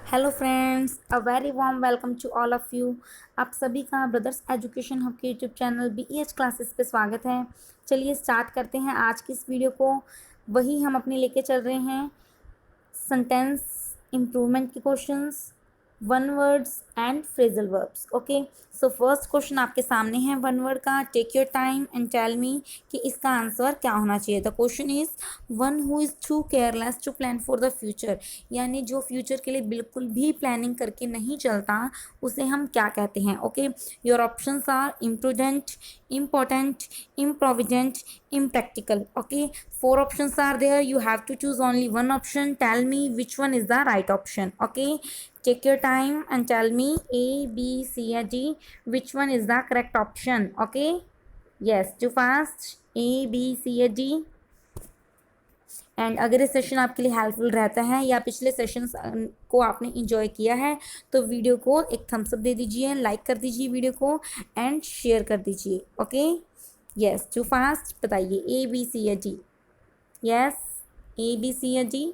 Hello friends, a very warm welcome to all of you. आप सभी का brothers education hub के YouTube channel BEH classes पे स्वागत है। चलिए स्टार्ट करते हैं आज की इस वीडियो को। वही हम अपने लेके चल रहे हैं सेंटेंस इम्प्रूवमेंट के questions, one words and phrasal verbs. Okay, so first question आपके सामने है वन वर्ड का। Take your time and tell me कि इसका आंसर क्या होना चाहिए। The question is one who is too careless to plan for the future, यानी जो फ्यूचर के लिए बिल्कुल भी प्लानिंग करके नहीं चलता उसे हम क्या कहते हैं। Okay, your options are imprudent, important, improvident, impractical. Okay, four options are there. You have to choose only one option. Tell me which one is the right option. Okay, take your time and tell me A, B, C or D, which one is the correct option. Okay, yes, too fast. A, B, C or D. And अगर ये session आपके लिए helpful रहता है या पिछले sessions को आपने इंजॉय किया है तो वीडियो को एक थम्स अप दे दीजिए, लाइक कर दीजिए वीडियो को एंड शेयर कर दीजिए। Okay, yes, too fast. बताइए ए, बी, सी या D. Yes, A, B, C या D.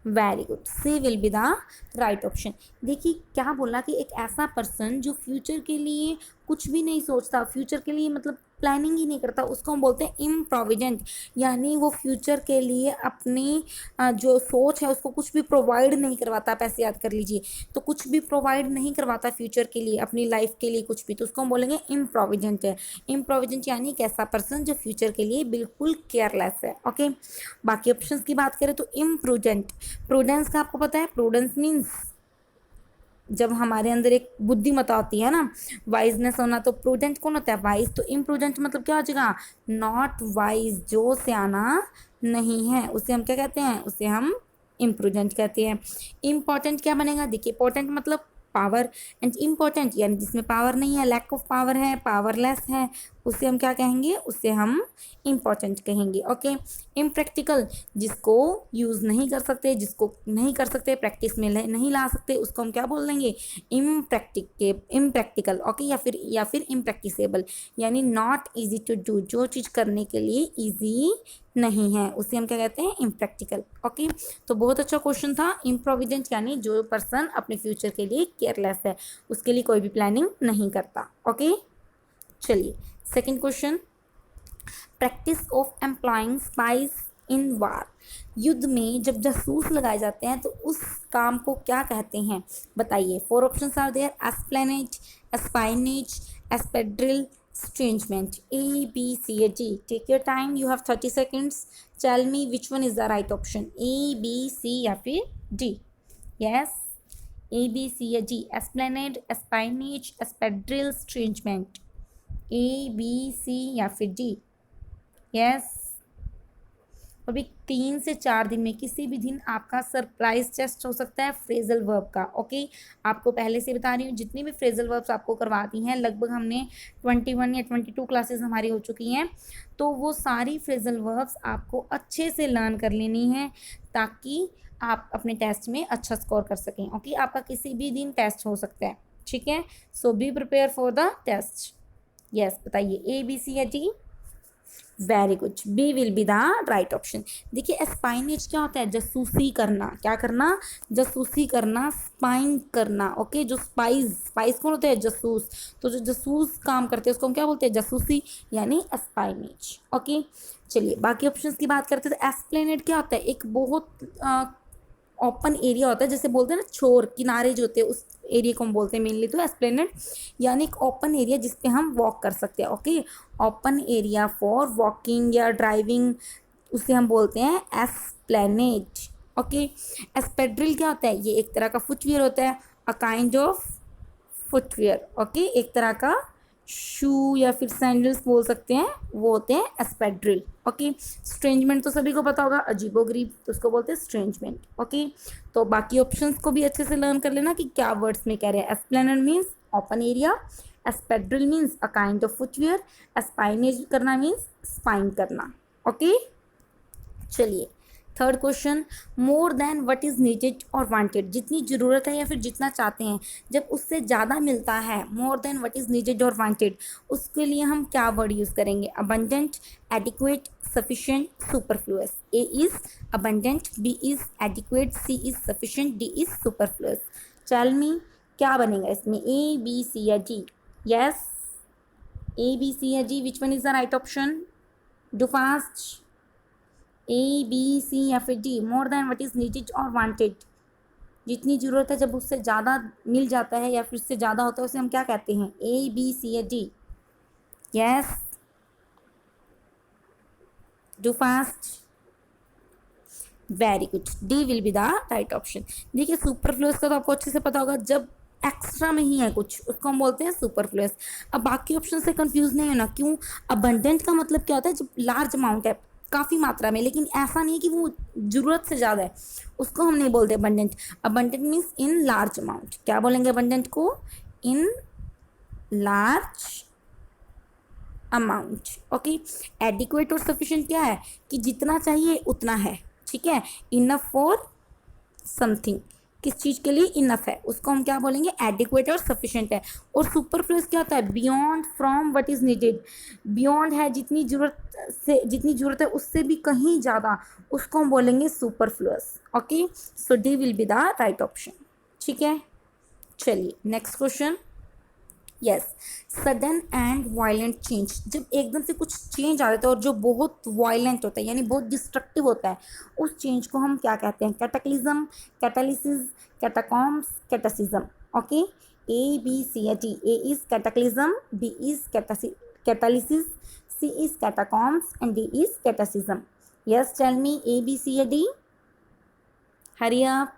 Very good, C will be the right option. देखिए क्या बोला कि एक ऐसा पर्सन जो फ्यूचर के लिए कुछ भी नहीं सोचता, फ्यूचर के लिए मतलब प्लानिंग ही नहीं करता, उसको हम बोलते हैं इम्प्रोविडेंट। यानी वो फ्यूचर के लिए अपनी जो सोच है उसको कुछ भी प्रोवाइड नहीं करवाता। पैसे याद कर लीजिए, तो कुछ भी प्रोवाइड नहीं करवाता फ्यूचर के लिए, अपनी लाइफ के लिए कुछ भी, तो उसको हम बोलेंगे इम्प्रोविडेंट है। इम्प्रोविडेंट यानी एक ऐसा पर्सन जो फ्यूचर के लिए बिल्कुल केयरलेस है। ओके, बाकी ऑप्शंस की बात करें तो इम्प्रूडेंट, प्रूडेंस का आपको पता है, प्रूडेंस मीन्स जब हमारे अंदर एक बुद्धिमत्ता होती है ना, वाइजनेस होना, तो प्रूडेंट कौन होता है? वाइज। तो इम्प्रूडेंट मतलब क्या हो जाएगा? नॉट वाइज, जो सियाना नहीं है उसे हम क्या कहते हैं? उसे हम इम्प्रूडेंट कहते हैं। इम्पॉर्टेंट क्या बनेगा? देखिए, इंपॉर्टेंट मतलब पावर, एंड इम्पॉर्टेंट यानी जिसमें पावर नहीं है, लैक ऑफ पावर है, पावरलेस है, उसे हम क्या कहेंगे? उसे हम इम्पॉर्टेंट कहेंगे। ओके, इम्प्रैक्टिकल जिसको यूज़ नहीं कर सकते, जिसको नहीं कर सकते, प्रैक्टिस में नहीं ला सकते, उसको हम क्या बोल देंगे? इम्प्रैक्टिकल। ओके, या फिर इम्प्रैक्टिसेबल, यानी नॉट ईजी टू डू, जो चीज़ करने के लिए ईजी नहीं है उसे हम क्या कहते हैं? इम्प्रैक्टिकल। ओके, तो बहुत अच्छा क्वेश्चन था। इम्प्रोविडेंट यानी जो पर्सन अपने फ्यूचर के लिए केयरलेस है, उसके लिए कोई भी प्लानिंग नहीं करता। ओके, चलिए second question. Practice of employing spies in war, युद्ध में जब जासूस लगाए जाते हैं तो उस काम को क्या कहते हैं? बताइए। Four options are there. Esplanade, espionage, espadrille, estrangement. A, B, C या D. Take your time, you have 30 seconds. Tell me which one is the right option, A, B, C या फिर D. Yes, A, B, C या D. Esplanade, espionage, espadrille, estrangement. A, B, C या फिर D. Yes, अभी 3 से 4 दिन में किसी भी दिन आपका सरप्राइज टेस्ट हो सकता है फ्रेजल वर्ब का। ओके, आपको पहले से बता रही हूँ, जितनी भी फ्रेजल वर्ब्स आपको करवाती हैं, लगभग हमने 21 या 22 क्लासेस हमारी हो चुकी हैं, तो वो सारी फ्रेजल वर्ब्स आपको अच्छे से लर्न कर लेनी है ताकि आप अपने टेस्ट में अच्छा स्कोर कर सकें। ओके, आपका किसी भी दिन टेस्ट हो सकता है, ठीक है? So be prepare for the test. Yes, बताइए ए, बी, सी या D. Very good, B will be the right option. देखिए, एस्पाइनेज क्या होता है? जासूसी करना। क्या करना? जासूसी करना, स्पाइंग करना। ओके, जो स्पाइस कौन होते हैं? जासूस। तो जो जासूस काम करते हैं उसको हम क्या बोलते हैं? जासूसी, यानी एस्पाइनेज। ओके, चलिए बाकी ऑप्शंस की बात करते हैं। तो एस्प्लेनेड क्या होता है? एक बहुत ओपन एरिया होता है, जैसे बोलते हैं ना छोर, किनारे जो होते हैं, उस एरिया को हम बोलते हैं मेनली। तो एस्प्लेनेड यानी एक ओपन एरिया जिस पे हम वॉक कर सकते हैं। Okay, open area for walking या ड्राइविंग, उसे हम बोलते हैं एस्प्लेनेड। ओके, एस्पेड्रिल क्या होता है? ये एक तरह का फुटवियर होता है, अ काइंड ऑफ फुटवियर। ओके, एक तरह का शू या फिर सैंडल्स बोल सकते हैं, वो होते हैं एस्पेड्रिल। ओके, स्ट्रेंजमेंट तो सभी को पता होगा, अजीबोगरीब, तो उसको बोलते हैं स्ट्रेंजमेंट। ओके, तो बाकी ऑप्शंस को भी अच्छे से लर्न कर लेना कि क्या वर्ड्स में कह रहे हैं। Esplanade means open area, espadrille means a kind of footwear, espionage करना मीन्स स्पाइन करना। ओके, चलिए third question. More than what is needed और वांटेड, जितनी ज़रूरत है या फिर जितना चाहते हैं, जब उससे ज़्यादा मिलता है, मोर देन व्हाट इज़ नीडेड और वांटेड, उसके लिए हम क्या वर्ड यूज़ करेंगे? Abundant, adequate, sufficient, superfluous. A is abundant, B is adequate, C is sufficient, D is superfluous. Tell me क्या बनेगा इसमें, A, B, C या D? Yes, A, B, C या D, which one is the right option? Do fast. A, B, C या फिर D? More than what is needed or wanted. जितनी ज़रूरत है जब उससे ज़्यादा मिल जाता है या फिर उससे ज़्यादा होता है उसे हम क्या कहते हैं? A, B, C या D? Yes, do fast. Very good, D will be the right option. देखिए सुपरफ्लुअस का तो आपको अच्छे से पता होगा, जब एक्स्ट्रा में ही है कुछ उसको हम बोलते हैं सुपरफ्लुअस. अब बाकी ऑप्शन से कंफ्यूज नहीं होना. क्यों? अबंडेंट का मतलब क्या होता है? जब लार्ज अमाउंट है, काफ़ी मात्रा में, लेकिन ऐसा नहीं है कि वो ज़रूरत से ज़्यादा है, उसको हम नहीं बोलते abundant. Abundant means in large amount. क्या बोलेंगे अबंडेंट को? In large amount. Okay. Adequate और सफिशिएंट क्या है? कि जितना चाहिए उतना है. ठीक है. इनफ फॉर समथिंग, किस चीज़ के लिए इनफ है, उसको हम क्या बोलेंगे? एडिक्वेट और सफिशिएंट है. और सुपरफ्लुअस क्या होता है? Beyond from what is needed. Beyond है, जितनी ज़रूरत है उससे भी कहीं ज़्यादा, उसको हम बोलेंगे superfluous. Okay. So D will be the right option. ठीक है. चलिए next question. Yes, sudden and violent change. जब एकदम से कुछ चेंज आ जाता है और जो बहुत वायलेंट होता है यानी बहुत डिस्ट्रक्टिव होता है, उस चेंज को हम क्या कहते हैं? Cataclysm, catalysis, catacombs, catechism. Okay. A, B, C या D? A is cataclysm, B is catalysis, C is catacombs and D is catechism. Yes, tell me, A, B, C या D? Hurry up.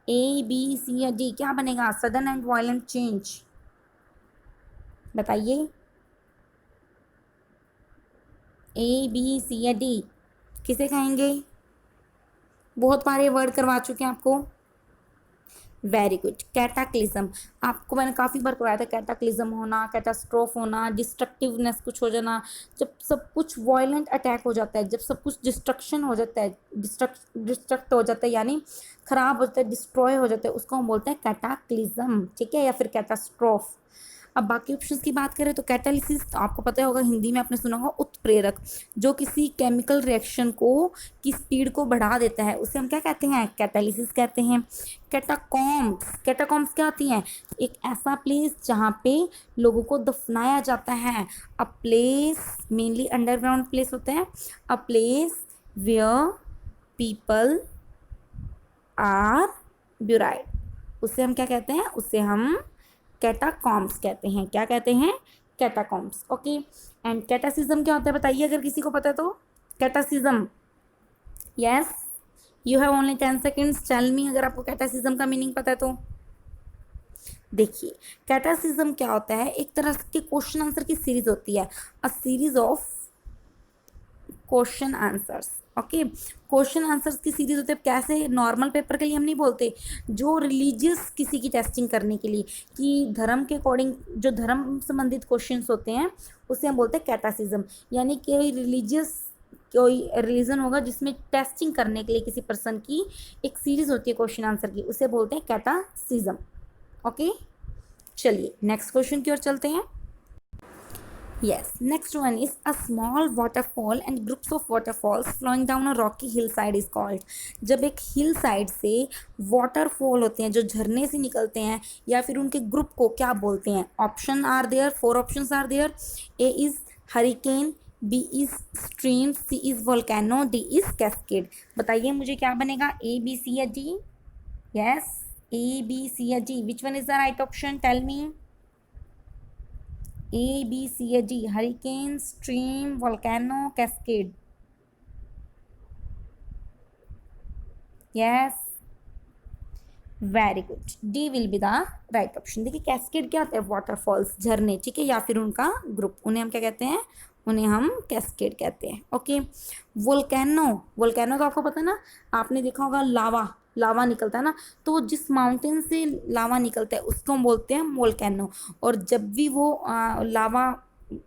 A, B, C या D क्या बनेगा? Sudden and violent change बताइए. A, B, C या D? किसे खाएंगे? बहुत बार ये वर्ड करवा चुके हैं आपको. Very good. कैटाक्लिज्म आपको मैंने काफ़ी बार करवाया था. कैटाक्लिज्म होना, कैटास्ट्रोफ होना, डिस्ट्रक्टिवनेस कुछ हो जाना, जब सब कुछ वायलेंट अटैक हो जाता है, जब सब कुछ डिस्ट्रक्शन हो जाता है, डिस्ट्रक्ट हो जाता है यानी ख़राब हो जाता है, डिस्ट्रॉय हो जाता है, उसको हम बोलते हैं कैटाक्लिज्म. ठीक है. या फिर कैटास्ट्रोफ. अब बाकी ऑप्शंस की बात करें तो कैटालिसिस तो आपको पता होगा, हिंदी में आपने सुना होगा उत्प्रेरक, जो किसी केमिकल रिएक्शन को की स्पीड को बढ़ा देता है, उसे हम क्या कहते हैं? कैटालिसिस कहते हैं. कैटाकॉम्स क्या होती हैं? एक ऐसा प्लेस जहाँ पे लोगों को दफनाया जाता है. A place, mainly underground place होता है. A place where people are buried, उसे हम क्या कहते हैं? उसे हम कैटाकॉम्स कहते हैं. क्या कहते हैं? कैटाकॉम्स. ओके. एंड कैटासिज्म क्या होता है बताइए अगर किसी को पता है तो. Catechism. Yes, you have only 10 seconds. Tell me अगर आपको कैटासिज्म का मीनिंग पता है तो. देखिए कैटासिज्म क्या होता है? एक तरह के क्वेश्चन आंसर की सीरीज होती है. A series of question answers. Okay. Question answers की सीरीज होते हैं. कैसे? नॉर्मल पेपर के लिए हम नहीं बोलते, जो रिलीजियस किसी की टेस्टिंग करने के लिए, कि धर्म के अकॉर्डिंग जो धर्म संबंधित क्वेश्चंस होते हैं उसे हम बोलते हैं कैटासिज्म. यानी कोई रिलीजन होगा जिसमें टेस्टिंग करने के लिए किसी पर्सन की एक सीरीज होती है क्वेश्चन आंसर की, उसे बोलते हैं कैटासिज्म. ओके. चलिए नेक्स्ट क्वेश्चन की ओर चलते हैं. Yes, next one is a small waterfall and groups of waterfalls flowing down a rocky hillside is called. जब एक हिल साइड से वाटरफॉल होते हैं जो झरने से निकलते हैं या फिर उनके ग्रुप को क्या बोलते हैं? Option are there, 4 options are there. A is hurricane, B is stream, C is volcano, D is cascade. बताइए मुझे क्या बनेगा? ए, बी, सी या D? Yes, A, B, C या D? Which one is the right option? Tell me. A, B, C या D? Hurricane, stream, volcano, cascade. Yes, very good. D will be the right option. देखिए cascade क्या होता है? Waterfalls, झरने. ठीक है. या फिर उनका ग्रुप, उन्हें हम क्या कहते हैं? उन्हें हम कैस्केड कहते हैं. ओके. वोल्केनो तो आपको पता है ना, आपने देखा होगा लावा निकलता है ना, तो जिस माउंटेन से लावा निकलता है उसको हम बोलते हैं वोल्केनो. और जब भी वो लावा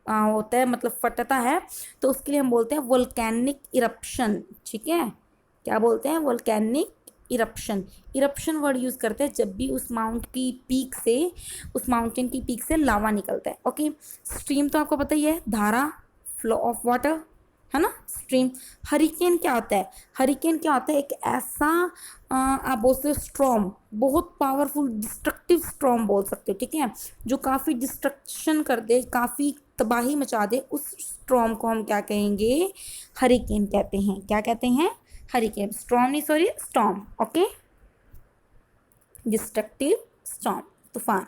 होता है मतलब फटता है तो उसके लिए हम बोलते हैं वोल्केनिक इरप्शन. ठीक है. क्या बोलते हैं? Volcanic eruption. Eruption word use करते हैं जब भी उस माउंटेन की पीक से लावा निकलता है. ओके. स्ट्रीम तो आपको पता ही है, धारा, फ्लो ऑफ वाटर. है ना, स्ट्रीम। हरिकेन क्या होता है? हरिकेन क्या होता है? एक ऐसा आप बोल सकते हो स्ट्रॉम, बहुत पावरफुल डिस्ट्रक्टिव स्ट्रॉम बोल सकते हो, ठीक है, जो काफ़ी डिस्ट्रक्शन कर दे, काफ़ी तबाही मचा दे, उस स्ट्रॉम को हम क्या कहेंगे? हरिकेन कहते हैं। क्या कहते हैं? हरिकेन। स्ट्रॉम नहीं, sorry, storm. Okay, destructive storm, तूफान।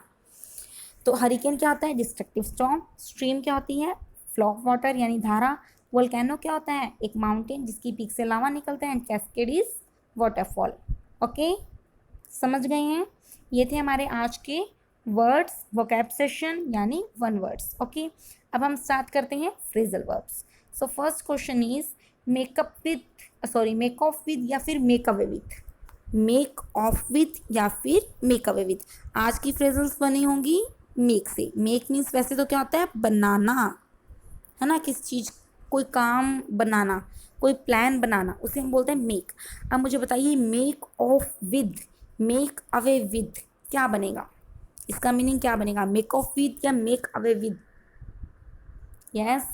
तो हरिकेन क्या होता है? Destructive storm. स्ट्रीम क्या होती है? फ्लो ऑफ वाटर यानी धारा। वोल्केनो क्या होता है? एक माउंटेन जिसकी पीक से लावा निकलता है। And cascade is waterfall. Okay, समझ गए हैं? ये थे हमारे आज के वर्ड्स, वोकैब सेशन यानी वन वर्ड्स। ओके, अब हम स्टार्ट करते हैं phrasal verbs. So first question is makeup with, sorry, make of with या फिर make away with. Make of with या फिर मेक अवे विथ। आज की फ्रेजल्स बनी होंगी मेक से। मेक मीन्स वैसे तो क्या होता है? बनाना, है ना, किस चीज़, कोई काम बनाना, कोई प्लान बनाना, उसे हम बोलते हैं मेक। अब मुझे बताइए make of with, make away with क्या बनेगा? इसका मीनिंग क्या बनेगा? मेक ऑफ विद या make away with? Yes,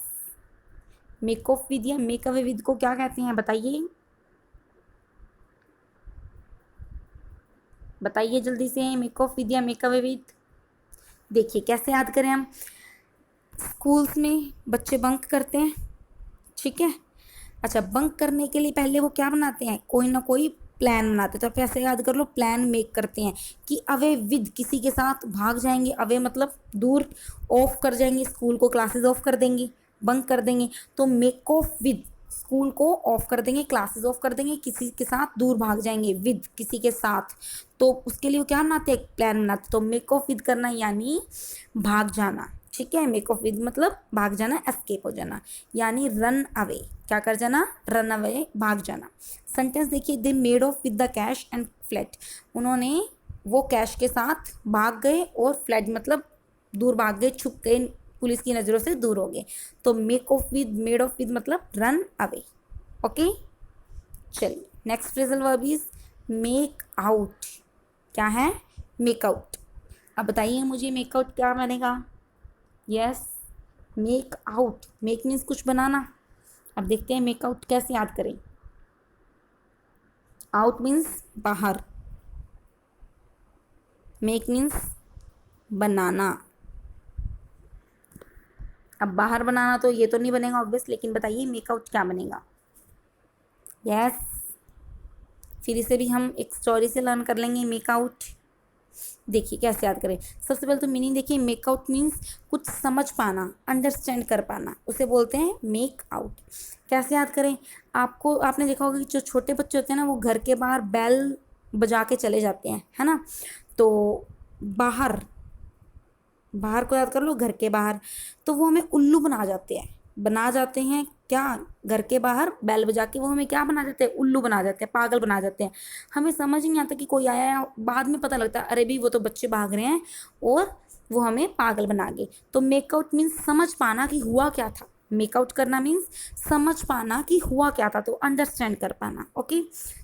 make of with या मेक अवे विद को क्या कहते हैं? बताइए, बताइए जल्दी से, मेक ऑफ विद या मेक अवे विद। देखिए कैसे याद करें हम। स्कूल्स में बच्चे बंक करते हैं, ठीक है। अच्छा, बंक करने के लिए पहले वो क्या बनाते हैं? कोई ना कोई प्लान बनाते हैं। तो आप ऐसे याद कर लो, प्लान मेक करते हैं कि अवे विद, किसी के साथ भाग जाएंगे। अवे मतलब दूर, ऑफ कर जाएंगे स्कूल को, क्लासेस ऑफ कर देंगे, बंक कर देंगे। तो मेक ऑफ विद, स्कूल को ऑफ कर देंगे, क्लासेस ऑफ कर देंगे, किसी के साथ दूर भाग जाएंगे, विद किसी के साथ। तो उसके लिए वो क्या बनाते हैं? प्लान बनाते। तो मेक ऑफ विद करना यानी भाग जाना, ठीक है। मेक ऑफ विद मतलब भाग जाना, एस्केप हो जाना, यानी रन अवे। क्या कर जाना? रन अवे, भाग जाना। सेंटेंस देखिए, they made of with the cash and flat. उन्होंने वो कैश के साथ भाग गए और फ्लैट मतलब दूर भाग गए, छुप गए, पुलिस की नज़रों से दूर हो गए। तो make of with, made of with मतलब रन अवे। ओके, चलिए next phrasal verb is make out. क्या है? Make out. अब बताइए मुझे मेक आउट क्या बनेगा? Yes, make out. Make means कुछ बनाना। अब देखते हैं मेक आउट कैसे याद करें। आउट मीन्स बाहर, मेक मीन्स बनाना। अब बाहर बनाना तो ये तो नहीं बनेगा ऑब्वियस, लेकिन बताइए मेक आउट क्या बनेगा? यस, फिर इसे भी हम एक स्टोरी से लर्न कर लेंगे। मेक आउट देखिए कैसे याद करें। सबसे पहले तो मीनिंग देखिए, मेक आउट मीन्स कुछ समझ पाना, अंडरस्टैंड कर पाना, उसे बोलते हैं मेक आउट। कैसे याद करें? आपको, आपने देखा होगा कि जो छोटे बच्चे होते हैं ना, वो घर के बाहर बेल बजा के चले जाते हैं, है ना। तो बाहर, बाहर को याद कर लो, घर के बाहर। तो वो हमें उल्लू बना जाते हैं, बना जाते हैं क्या? घर के बाहर बैल बजा के वो हमें क्या बना देते हैं? उल्लू बना जाते हैं, पागल बना जाते हैं। हमें समझ नहीं आता कि कोई आया है, बाद में पता लगता है अरे भी वो तो बच्चे भाग रहे हैं और वो हमें पागल बना गए। तो मेकआउट मीन्स समझ पाना कि हुआ क्या था। मेकआउट करना मीन्स समझ पाना कि हुआ क्या था, तो अंडरस्टैंड कर पाना। ओके,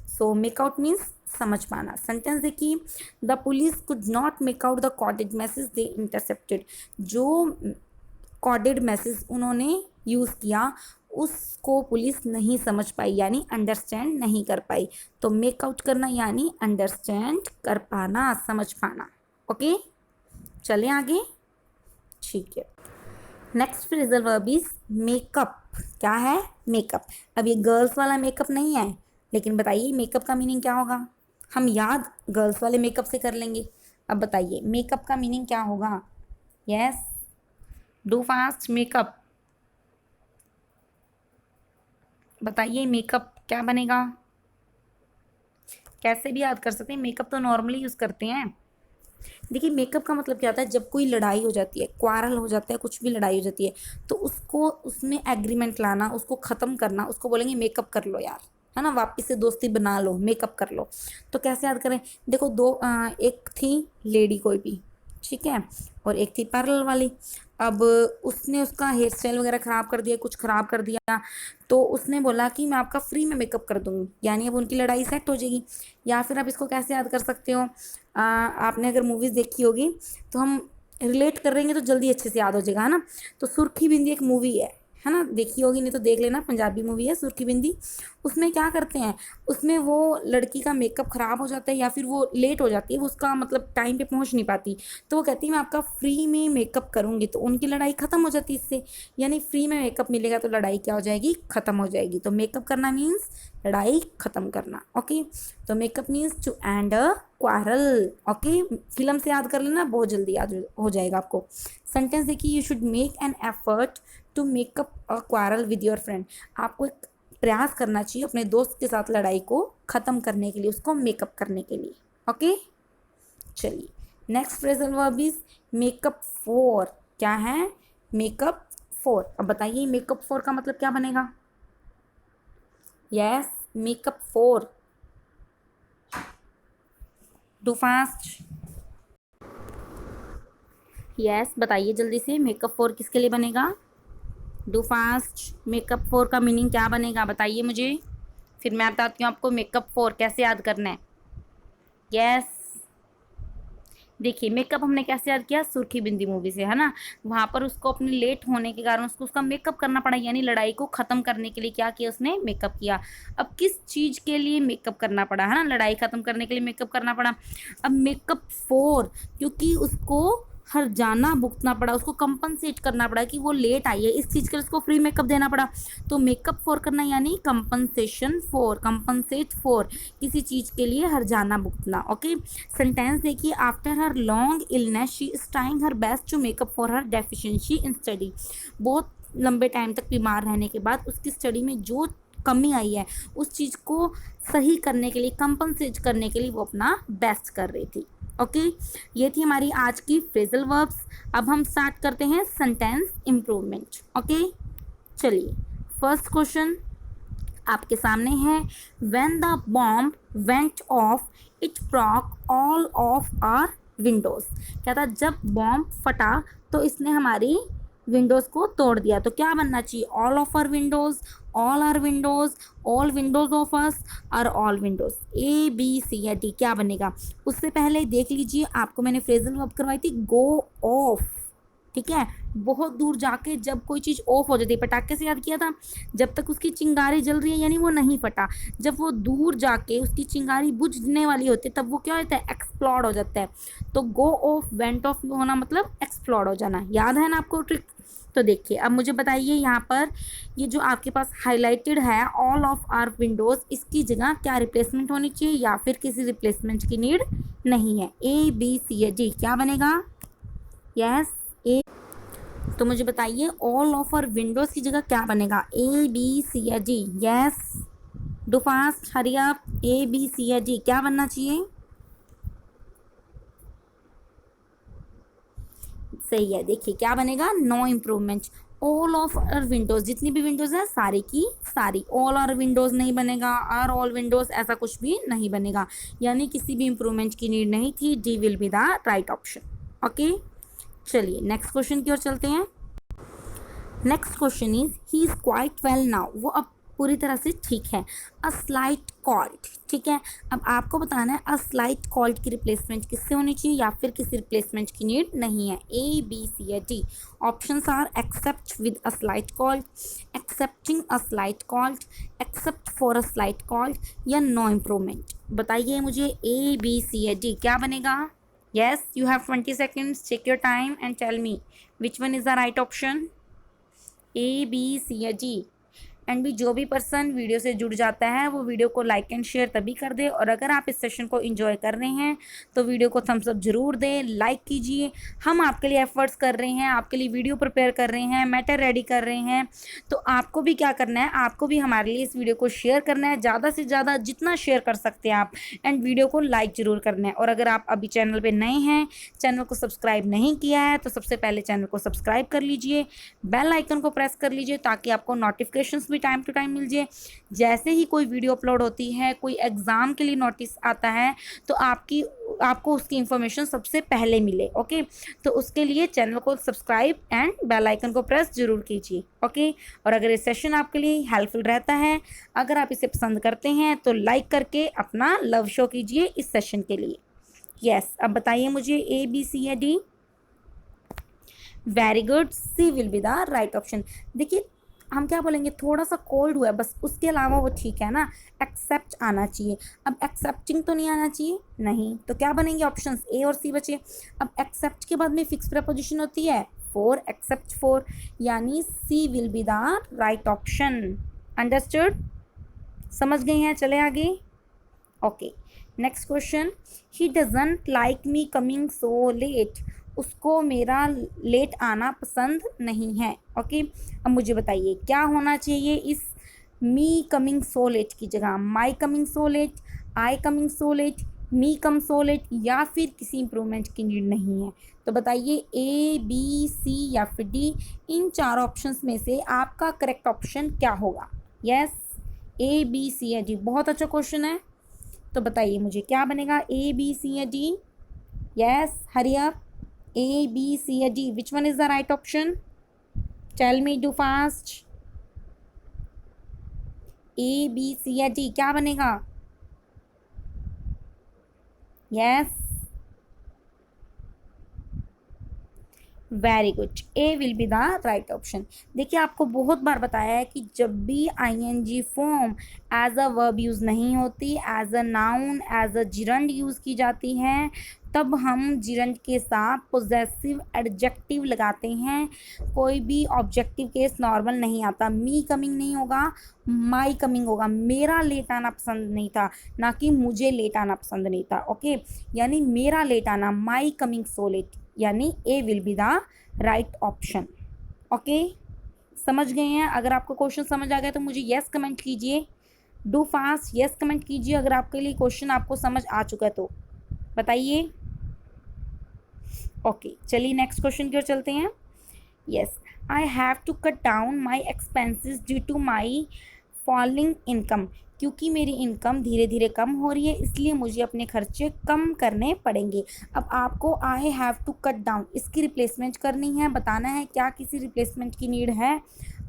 सो मेकआउट मीन्स समझ पाना। सेंटेंस देखिए, the police could not make out the coded message they intercepted. जो कॉडेड मैसेज उन्होंने यूज़ किया उसको पुलिस नहीं समझ पाई, यानी अंडरस्टैंड नहीं कर पाई। तो मेक आउट करना यानी अंडरस्टैंड कर पाना, समझ पाना। ओके, चलें आगे। ठीक है, next phrasal verb is makeup. क्या है? मेकअप। अब ये गर्ल्स वाला मेकअप नहीं है, लेकिन बताइए मेकअप का मीनिंग क्या होगा? हम याद गर्ल्स वाले मेकअप से कर लेंगे। अब बताइए मेकअप का मीनिंग क्या होगा? Yes, do fast, makeup. बताइए मेकअप क्या बनेगा? कैसे भी याद कर सकते हैं, मेकअप तो नॉर्मली यूज़ करते हैं। देखिए मेकअप का मतलब क्या होता है? जब कोई लड़ाई हो जाती है, क्वारल हो जाता है, कुछ भी लड़ाई हो जाती है, तो उसको, उसमें एग्रीमेंट लाना, उसको ख़त्म करना, उसको बोलेंगे मेकअप कर लो यार, है ना, वापस से दोस्ती बना लो, मेकअप कर लो। तो कैसे याद करें? देखो दो, एक थी लेडी कोई भी, ठीक है, और एक थी पार्लर वाली। अब उसने उसका हेयर स्टाइल वगैरह ख़राब कर दिया, कुछ ख़राब कर दिया, तो उसने बोला कि मैं आपका फ्री में मेकअप कर दूँगी, यानी अब उनकी लड़ाई सेट हो जाएगी। या फिर आप इसको कैसे याद कर सकते हो? आपने अगर मूवीज़ देखी होगी तो हम रिलेट कर रहेंगे तो जल्दी अच्छे से याद हो जाएगा, है ना। तो सुर्खी बिंदी एक मूवी है ना, देखी होगी, नहीं तो देख लेना, पंजाबी मूवी है सुर्खी बिंदी। उसमें क्या करते हैं, उसमें वो लड़की का मेकअप ख़राब हो जाता है या फिर वो लेट हो जाती है, वो उसका मतलब टाइम पे पहुंच नहीं पाती, तो वो कहती है मैं आपका फ्री में मेकअप करूंगी, तो उनकी लड़ाई ख़त्म हो जाती है इससे। यानी फ्री में मेकअप मिलेगा तो लड़ाई क्या हो जाएगी, ख़त्म हो जाएगी। तो मेकअप करना मीन्स लड़ाई ख़त्म करना। ओके, तो make up means to end a quarrel. Okay, film से याद कर लेना, बहुत जल्दी याद हो जाएगा आपको। सेंटेंस देखिए, you should make an effort to make up a quarrel with your friend. आपको एक प्रयास करना चाहिए अपने दोस्त के साथ लड़ाई को ख़त्म करने के लिए, उसको मेकअप करने के लिए। ओके, चलिए next phrasal verb is makeup for. क्या है, मेकअप फॉर। अब बताइए मेकअप फॉर का मतलब क्या बनेगा। Yes, makeup for, do fast. Yes, बताइए जल्दी से, मेकअप फॉर किसके लिए बनेगा, डू फास्ट। मेकअप फॉर का मीनिंग क्या बनेगा बताइए मुझे, फिर मैं बताती हूँ आपको मेकअप फॉर कैसे याद करना है। यस, देखिए मेकअप हमने कैसे याद किया, सुर्खी बिंदी मूवी से, है ना। वहाँ पर उसको अपने लेट होने के कारण उसको उसका मेकअप करना पड़ा, यानी लड़ाई को ख़त्म करने के लिए क्या किया उसने, मेकअप किया। अब किस चीज़ के लिए मेकअप करना पड़ा, है ना, लड़ाई ख़त्म करने के लिए मेकअप करना पड़ा। अब मेकअप फॉर, क्योंकि उसको हर जाना भुगतना पड़ा, उसको कंपनसेट करना पड़ा कि वो लेट आई है, इस चीज़ के लिए उसको फ्री मेकअप देना पड़ा। तो मेकअप फॉर करना यानी कंपनसेशन फॉर, कंपनसेट फॉर, किसी चीज़ के लिए हर जाना भुगतना। ओके, सेंटेंस देखिए, after her long illness she is trying her best to make up for her deficiency in study. बहुत लंबे टाइम तक बीमार रहने के बाद उसकी स्टडी में जो कमी आई है उस चीज़ को सही करने के लिए, कंपनसेट करने के लिए वो अपना बेस्ट कर रही थी। ओके, ये थी हमारी आज की फ्रेजल वर्ब्स। अब हम स्टार्ट करते हैं सेंटेंस इम्प्रूवमेंट। ओके, चलिए फर्स्ट क्वेश्चन आपके सामने है, when the bomb went off it broke all of our windows. क्या था, जब बॉम्ब फटा तो इसने हमारी विंडोज को तोड़ दिया। तो क्या बनना चाहिए, all of our windows, all our windows, all windows of us, और all windows. A B C या डी, क्या बनेगा। उससे पहले देख लीजिए, आपको मैंने फ्रेजल वर्ब करवाई थी गो ऑफ, ठीक है। बहुत दूर जाके जब कोई चीज़ ऑफ हो जाती है, पटाखे से याद किया था, जब तक उसकी चिंगारी जल रही है यानी वो नहीं फटा, जब वो दूर जाके उसकी चिंगारी बुझने वाली होती है तब वो क्या होता है, एक्सप्लोड हो जाता है। तो गो ऑफ, वेंट ऑफ होना मतलब एक्सप्लोड हो जाना। याद है ना आपको ट्रिक। तो देखिए अब मुझे बताइए, यहाँ पर ये जो आपके पास हाईलाइटेड है ऑल ऑफ आर विंडोज़, इसकी जगह क्या रिप्लेसमेंट होनी चाहिए या फिर किसी रिप्लेसमेंट की नीड नहीं है। ए बी सी या डी, क्या बनेगा। यस, ए। तो मुझे बताइए ऑल ऑफ आवर विंडोज़ की जगह क्या बनेगा, ए बी सी या D. Yes, do fast, hurry up, A B C या डी, क्या बनना चाहिए। सही है, देखिए क्या बनेगा, no improvement. All of our windows, जितनी भी विंडोज़ है सारी की सारी, ऑल आवर विंडोज़ नहीं बनेगा, आर ऑल विंडोज़ ऐसा कुछ भी नहीं बनेगा, यानी किसी भी इम्प्रूवमेंट की नीड नहीं थी। D will be the right option. Okay, चलिए नेक्स्ट क्वेश्चन की ओर चलते हैं। Next question is, he is quite well now, वो अब पूरी तरह से ठीक है। अ स्लाइट कॉल्ड, ठीक है। अब आपको बताना है अ स्लाइट कॉल्ड की रिप्लेसमेंट किससे होनी चाहिए या फिर किसी रिप्लेसमेंट की नीड नहीं है। ए बी सी या D. Options are except with a slight cold, excepting a slight cold, except for a slight cold, या नो इम्प्रूवमेंट। बताइए मुझे ए बी सी या डी, क्या बनेगा। Yes, you have 20 seconds, check your time and tell me which one is the right option. A B C या D. And भी जो भी पर्सन वीडियो से जुड़ जाता है वो वीडियो को लाइक एंड शेयर तभी कर दे, और अगर आप इस सेशन को एंजॉय कर रहे हैं तो वीडियो को थम्स अप जरूर दें, लाइक कीजिए। हम आपके लिए एफर्ट्स कर रहे हैं, आपके लिए वीडियो प्रिपेयर कर रहे हैं, मैटर रेडी कर रहे हैं, तो आपको भी क्या करना है, आपको भी हमारे लिए इस वीडियो को शेयर करना है, ज़्यादा से ज़्यादा जितना शेयर कर सकते हैं आप, एंड वीडियो को लाइक ज़रूर करना है। और अगर आप अभी चैनल पर नए हैं, चैनल को सब्सक्राइब नहीं किया है, तो सबसे पहले चैनल को सब्सक्राइब कर लीजिए, बेल आइकन को प्रेस कर लीजिए ताकि आपको नोटिफिकेशंस भी टाइम टू टाइम मिल जाए। जैसे ही कोई वीडियो अपलोड होती है, कोई एग्ज़ाम के लिए नोटिस आता है, तो आपको उसकी इन्फॉर्मेशन सबसे पहले मिले। ओके, तो उसके लिए चैनल को सब्सक्राइब एंड बेल आइकन को प्रेस जरूर कीजिए। ओके, और अगर ये सेशन आपके लिए हेल्पफुल रहता है, अगर आप इसे पसंद करते हैं, तो लाइक करके अपना लव शो कीजिए इस सेशन के लिए। यस, अब बताइए मुझे ए बी सी या D. Very good, C will be the right option. देखिए हम क्या बोलेंगे, थोड़ा सा कोल्ड हुआ है बस, उसके अलावा वो ठीक है ना, एक्सेप्ट आना चाहिए। अब एक्सेप्टिंग तो नहीं आना चाहिए, नहीं, तो क्या बनेंगे ऑप्शंस ए और सी बचे। अब एक्सेप्ट के बाद में फिक्स प्रपोजिशन होती है फॉर, एक्सेप्ट फॉर, यानी C will be the right option. Understood, समझ गए हैं, चले आगे। Okay, next question, he doesn't like me coming so late, उसको मेरा लेट आना पसंद नहीं है। ओके, अब मुझे बताइए क्या होना चाहिए इस मी कमिंग सो लेट की जगह, my coming so late, I coming so late, me come so let, या फिर किसी इंप्रूवमेंट की नीड नहीं है। तो बताइए ए बी सी या फिर डी, इन चार ऑप्शंस में से आपका करेक्ट ऑप्शन क्या होगा। यस, ए बी सी या डी, बहुत अच्छा क्वेश्चन है। तो बताइए मुझे क्या बनेगा, ए बी सी या D. Yes, hurry up, A B C या D, which one is the right option, tell me, do fast. A B C या डी क्या बनेगा। Yes, very good, A will be the right option. देखिए आपको बहुत बार बताया है कि जब भी ING form as a verb use नहीं होती, as a noun, as a gerund use की जाती है, तब हम जिरंड के साथ पोजेसिव एडजेक्टिव लगाते हैं। कोई भी ऑब्जेक्टिव केस नॉर्मल नहीं आता, मी कमिंग नहीं होगा, माई कमिंग होगा, मेरा लेट आना पसंद नहीं था, ना कि मुझे लेट आना पसंद नहीं था। ओके, यानी मेरा लेट आना, माई कमिंग सो लेट, यानी A will be the right option. Okay, समझ गए हैं। अगर आपको क्वेश्चन समझ आ गया तो मुझे यस कमेंट कीजिए, डू फास्ट, यस कमेंट कीजिए अगर आपके लिए क्वेश्चन आपको समझ आ चुका है तो बताइए। ओके, चलिए नेक्स्ट क्वेश्चन की ओर चलते हैं। Yes, I have to cut down my expenses due to my falling income, क्योंकि मेरी इनकम धीरे धीरे कम हो रही है इसलिए मुझे अपने खर्चे कम करने पड़ेंगे। अब आपको I have to cut down इसकी रिप्लेसमेंट करनी है, बताना है क्या किसी रिप्लेसमेंट की नीड है,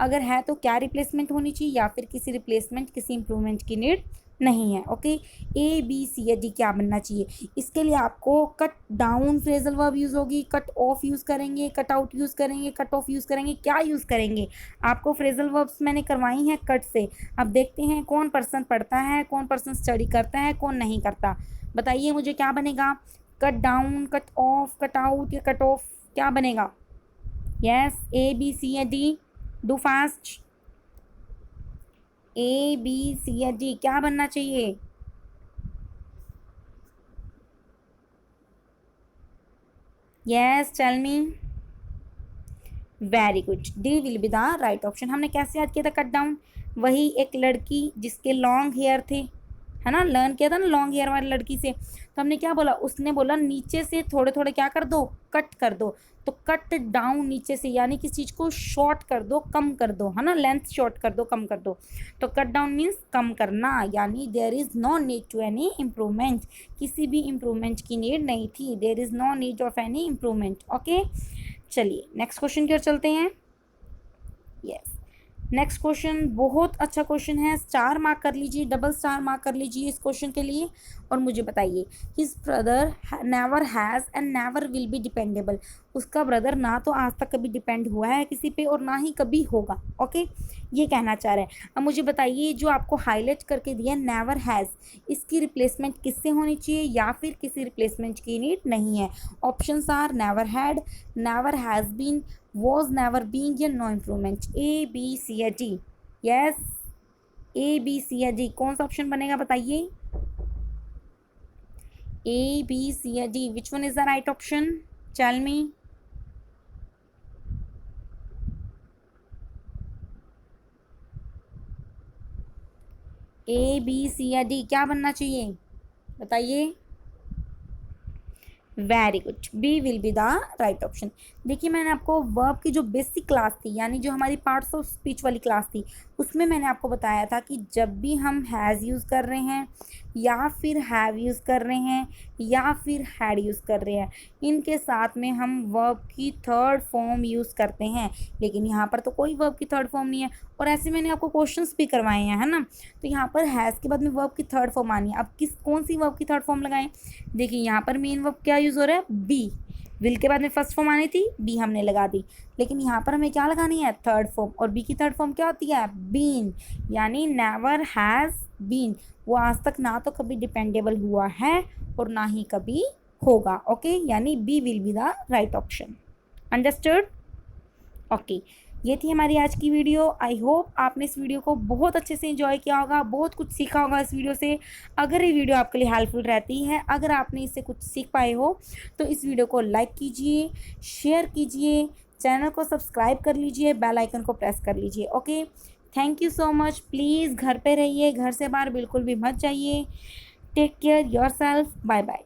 अगर है तो क्या रिप्लेसमेंट होनी चाहिए, या फिर किसी रिप्लेसमेंट किसी इंप्रूवमेंट की नीड नहीं है। ओके, ए बी सी या डी क्या बनना चाहिए। इसके लिए आपको cut down phrasal verb use होगी, कट ऑफ यूज़ करेंगे, कट आउट यूज़ करेंगे, कट ऑफ यूज़ करेंगे, क्या यूज़ करेंगे। आपको फ्रेजल वर्ब्स मैंने करवाई हैं कट से। अब देखते हैं कौन पर्सन पढ़ता है, कौन पर्सन स्टडी करता है, कौन नहीं करता। बताइए मुझे क्या बनेगा, cut down, cut off, cut out या कट ऑफ, क्या बनेगा। यस, ए बी सी या D, do fast. A B C या डी क्या बनना चाहिए। Yes, tell me. Very good, D will be the right option. हमने कैसे याद किया था कट डाउन, वही एक लड़की जिसके लॉन्ग हेयर थे, है ना, लर्न किया था ना लॉन्ग हेयर वाली लड़की से। तो हमने क्या बोला, उसने बोला नीचे से थोड़े थोड़े क्या कर दो, कट कर दो। तो कट डाउन नीचे से, यानी किसी चीज़ को शॉर्ट कर दो, कम कर दो, है ना, लेंथ शॉर्ट कर दो, कम कर दो। तो कट डाउन मीन्स कम करना, यानी there is no need to any improvement, किसी भी इम्प्रूवमेंट की नीड नहीं थी, there is no need of any improvement. Okay, चलिए नेक्स्ट क्वेश्चन की ओर चलते हैं। यस, नेक्स्ट क्वेश्चन बहुत अच्छा क्वेश्चन है, स्टार मार्क कर लीजिए, डबल स्टार मार्क कर लीजिए इस क्वेश्चन के लिए। और मुझे बताइए, his brother never has and never will be dependable, उसका ब्रदर ना तो आज तक कभी डिपेंड हुआ है किसी पे और ना ही कभी होगा। ओके, ये कहना चाह रहे हैं। अब मुझे बताइए जो आपको हाईलाइट करके दिया नेवर हैज़, इसकी रिप्लेसमेंट किससे होनी चाहिए, या फिर किसी रिप्लेसमेंट की नीड नहीं है। Options are never had, never has been, was never being या no improvement, A B C या D. Yes, A B C या डी, कौन सा ऑप्शन बनेगा बताइए। ए बी सी या D, which one is the right option, tell me. A B C या D क्या बनना चाहिए बताइए। Very good, B will be the right option. देखिए मैंने आपको वर्ब की जो बेसिक क्लास थी, यानी जो हमारी पार्ट्स ऑफ स्पीच वाली क्लास थी, उसमें मैंने आपको बताया था कि जब भी हम हैज़ यूज़ कर रहे हैं, या फिर हैव यूज़ कर रहे हैं, या फिर हैड यूज़ कर रहे हैं, इनके साथ में हम वर्ब की थर्ड फॉर्म यूज़ करते हैं। लेकिन यहाँ पर तो कोई वर्ब की थर्ड फॉर्म नहीं है, और ऐसे मैंने आपको क्वेश्चंस भी करवाए हैं, है ना। तो यहाँ पर हैज़ के बाद में वर्ब की थर्ड फॉर्म आनी है। अब कौन सी वर्ब की थर्ड फॉर्म लगाएं। देखिए यहाँ पर मेन वर्ब क्या यूज़ हो रहा है, बी, विल के बाद में फर्स्ट फॉर्म आनी थी, बी हमने लगा दी, लेकिन यहाँ पर हमें क्या लगानी है, थर्ड फॉर्म, और बी की थर्ड फॉर्म क्या होती है, बीन, यानी नेवर हैज़ बीन, वो आज तक ना तो कभी डिपेंडेबल हुआ है और ना ही कभी होगा। ओके, यानी B will be the right option. Understood? Okay, ये थी हमारी आज की वीडियो। आई होप आपने इस वीडियो को बहुत अच्छे से एंजॉय किया होगा, बहुत कुछ सीखा होगा इस वीडियो से। अगर ये वीडियो आपके लिए हेल्पफुल रहती है, अगर आपने इससे कुछ सीख पाए हो, तो इस वीडियो को लाइक कीजिए, शेयर कीजिए, चैनल को सब्सक्राइब कर लीजिए, बेल आइकन को प्रेस कर लीजिए। Okay, thank you so much. Please घर पे रहिए, घर से बाहर बिल्कुल भी मत जाइए। Take care yourself. Bye bye.